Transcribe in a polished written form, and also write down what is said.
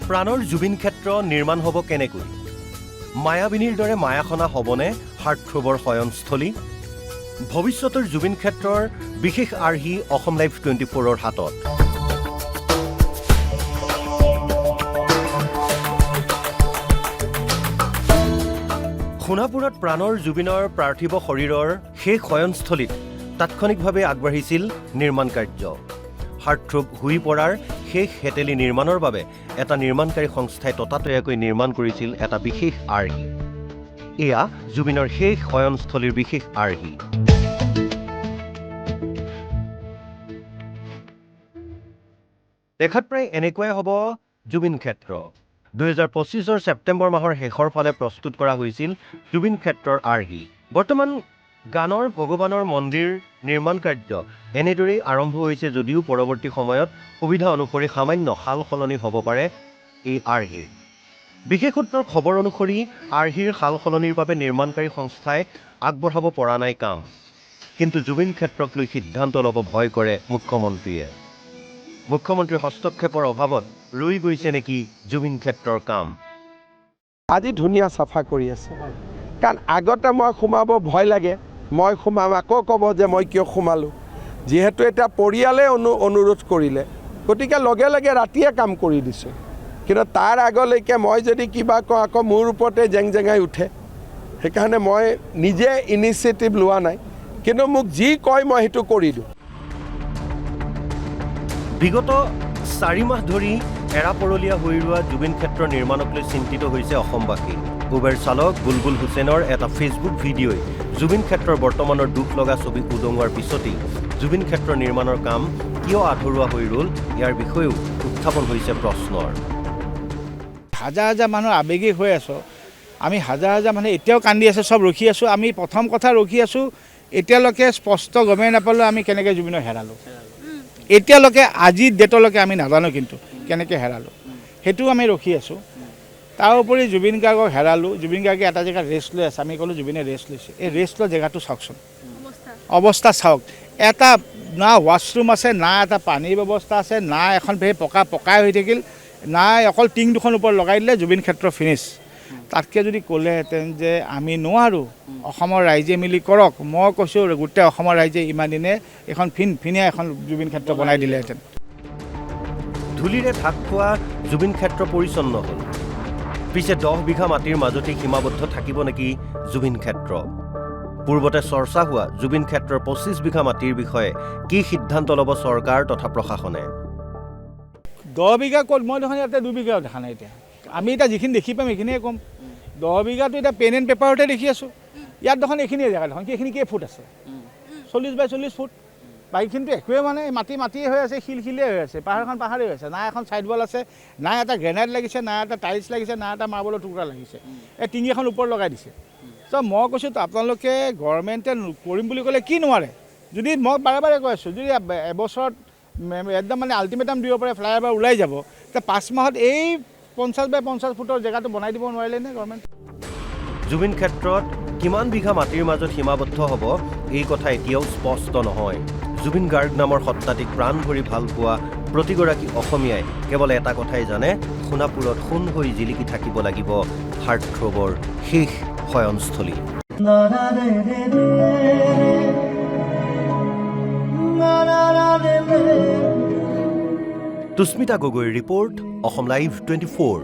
প্ৰাণৰ জুবিন ক্ষেত্ৰ নিৰ্মাণ হ'ব কেনেকৈ? মায়াবিনীৰ দৰে মায়াখনা হ'বনে হাৰ্টথ্ৰবৰ শয়নস্থলী? ভৱিষ্যতৰ জুবিন ক্ষেত্ৰৰ বিশেষ আৰ্হি অসম লাইভ 24ৰ হাতত। সোণাপুৰত প্ৰাণৰ জুবিনৰ পাৰ্থিৱ শৰীৰৰ শেষ শয়নস্থলীত তাৎক্ষণিকভাৱে আগবাঢ়িছিল নিৰ্মাণ কাৰ্য। হাৰ্টথ্ৰব হৈ পৰাৰ শেষ হেতেলি নিৰ্মাণৰ বাবে এটা নিৰ্মাণকাৰী সংস্থাই ততাতৈয়াকৈ নিৰ্মাণ কৰিছিল এটা বিশেষ আৰ্হি। এয়া জুবিনৰ শেষ শয়নস্থলীৰ বিশেষ আৰ্হি। দেখাত প্ৰায় এনেকুৱাই হ'ব জুবিন ক্ষেত্ৰ। 2025 ছেপ্টেম্বৰ মাহৰ শেষৰ ফালে প্ৰস্তুত কৰা হৈছিল জুবিন ক্ষেত্ৰৰ আৰ্হি। বৰ্তমান গানৰ ভগৱানৰ মন্দিৰ নিৰ্মাণ কাৰ্য এনেদৰেই আৰম্ভ হৈছে যদিও পৰৱৰ্তী সময়ত সুবিধা অনুসৰি সামান্য সাল সলনি হ'ব পাৰে এই আৰ্হিৰ। বিশেষ সূত্ৰৰ খবৰ অনুসৰি আৰ্হিৰ সাল সলনিৰ বাবে নিৰ্মাণকাৰী সংস্থাই আগবঢ়াব পৰা নাই কাম। কিন্তু জুবিন ক্ষেত্ৰক লৈ সিদ্ধান্ত ল'ব ভয় কৰে মুখ্যমন্ত্ৰীয়ে। মুখ্যমন্ত্ৰীৰ হস্তক্ষেপৰ অভাৱত ৰৈ গৈছে নেকি জুবিন ক্ষেত্ৰৰ কাম? আজি ধুনীয়া চাফা কৰি আছে, কাৰণ আগতে মই সোমাব ভয় লাগে, মই সোমাম আকৌ ক'ব যে মই কিয় সোমালোঁ। যিহেতু এতিয়া পৰিয়ালে অনুৰোধ কৰিলে, গতিকে লগে লগে ৰাতিয়ে কাম কৰি দিছোঁ। কিন্তু তাৰ আগলৈকে মই যদি কিবা কওঁ আকৌ মোৰ ওপৰতে জেং জেঙাই উঠে। সেইকাৰণে মই নিজে ইনিচিয়েটিভ লোৱা নাই, কিন্তু মোক যি কয় মই সেইটো কৰি দিওঁ। বিগত 4 মাহ ধৰি এৰাপৰলীয়া হৈ ৰোৱা জুবিন ক্ষেত্ৰ নিৰ্মাণক লৈ চিন্তিত হৈছে অসমবাসী। উবেৰ চালক বুলবুল হুছেইনৰ এটা ফেচবুক ভিডিঅ'ই জুবিন ক্ষেত্ৰৰ বৰ্তমানৰ দুখ লগা ছবি উদঙোৱাৰ পিছতেই জুবিন ক্ষেত্ৰ নিৰ্মাণৰ কাম কিয় আধৰুৱা হৈ ৰ'ল ইয়াৰ বিষয়েও উত্থাপন হৈছে প্ৰশ্নৰ। হাজাৰ হাজাৰ মানুহ আৱেগিক হৈ আছোঁ, আমি হাজাৰ হাজাৰ মানুহ এতিয়াও কান্দি আছে, চব ৰখি আছোঁ। আমি প্ৰথম কথা ৰখি আছোঁ, এতিয়ালৈকে স্পষ্ট গমেই নাপালোঁ আমি কেনেকৈ জুবিনক হেৰালোঁ। এতিয়ালৈকে আজিৰ ডেটলৈকে আমি নাজানো কিন্তু কেনেকৈ হেৰালোঁ, সেইটোও আমি ৰখি আছোঁ। তাৰ উপৰি জুবিন গাৰ্গক হেৰালোঁ, জুবিন গাৰ্গে এটা জেগাত ৰেষ্ট লৈ আছে, আমি ক'লোঁ জুবিনে ৰেষ্ট লৈছে। এই ৰেষ্ট লোৱা জেগাটো চাওকচোন, অৱস্থা চাওক। এটা না ৱাছৰুম আছে, না এটা পানীৰ ব্যৱস্থা আছে, না এখন পকাই হৈ থাকিল, নাই অকল টিং দুখন ওপৰত লগাই দিলে জুবিন ক্ষেত্ৰ ফিনিছ। তাতকৈ যদি ক'লেহেঁতেন যে আমি নোৱাৰোঁ, অসমৰ ৰাইজে মিলি কৰক, মই কৈছোঁ গোটেই অসমৰ ৰাইজে ইমান দিনে এখন ফিনফিনীয়া এখন জুবিন ক্ষেত্ৰ বনাই দিলেহেঁতেন। ধূলিৰে ঢাক খোৱা জুবিন ক্ষেত্ৰ পৰিচ্ছন্ন হ'ল। পিছে 10 বিঘা মাটিৰ মাজতেই সীমাবদ্ধ থাকিব নেকি জুবিন ক্ষেত্ৰ? পূৰ্বতে চৰ্চা হোৱা জুবিন ক্ষেত্ৰৰ 25 বিঘা মাটিৰ বিষয়ে কি সিদ্ধান্ত ল'ব চৰকাৰ তথা প্ৰশাসনে? 10 বিঘা ক'ত, মই দেখোন ইয়াতে 2 বিঘাও দেখা নাই। এতিয়া আমি এতিয়া যিখিনি দেখি পাম সেইখিনিয়ে ক'ম। 10 বিঘাটো এতিয়া পেন এণ্ড পেপাৰতে দেখি আছোঁ। ইয়াত দেখোন এইখিনিয়ে জেগা দেখোন, এইখিনি কেই ফুট আছে? 40 বাই 40 ফুট। বাকীখিনিতো একোৱে মানে মাটিয়ে হৈ আছে, শিলশিলেই হৈ আছে, পাহাৰখন পাহাৰেই হৈ আছে। না এখন ছাইডৱাল আছে, না এটা গ্ৰেনাইট লাগিছে, না এটা টাইলছ লাগিছে, না এটা মাৰ্বলৰ টুকুৰা লাগিছে। এই টিঙি এখন ওপৰত লগাই দিছে। চ' মই কৈছোঁ আপোনালোকে গভৰ্ণমেণ্টে কৰিম বুলি ক'লে কি নোৱাৰে? যদি মই বাৰে বাৰে কৈ আছোঁ, যদি এবছৰত একদম মানে আল্টিমেটাম দিব পাৰে, ফ্লাইঅভাৰ ওলাই যাব, তেতিয়া 5 মাহত এই 50 বাই 50 ফুটৰ জেগাটো বনাই দিব নোৱাৰিলে নে গভৰ্ণমেণ্ট? জুবিন ক্ষেত্ৰত কিমান বিঘা মাটিৰ মাজত সীমাবদ্ধ হ'ব এই কথা এতিয়াও স্পষ্ট নহয়। জুবিন গাৰ্গ নামৰ সত্তাটিক প্ৰাণ ভৰি ভাল পোৱা প্ৰতিগৰাকী অসমীয়াই কেৱল এটা কথাই জানে, সোণাপুৰত সোণ হৈ জিলিকি থাকিব লাগিব হাৰ্টথ্ৰবৰ শেষ শয়নস্থলী। তুস্মিতা গগৈৰ ৰিপৰ্ট, অসম লাইভ 24।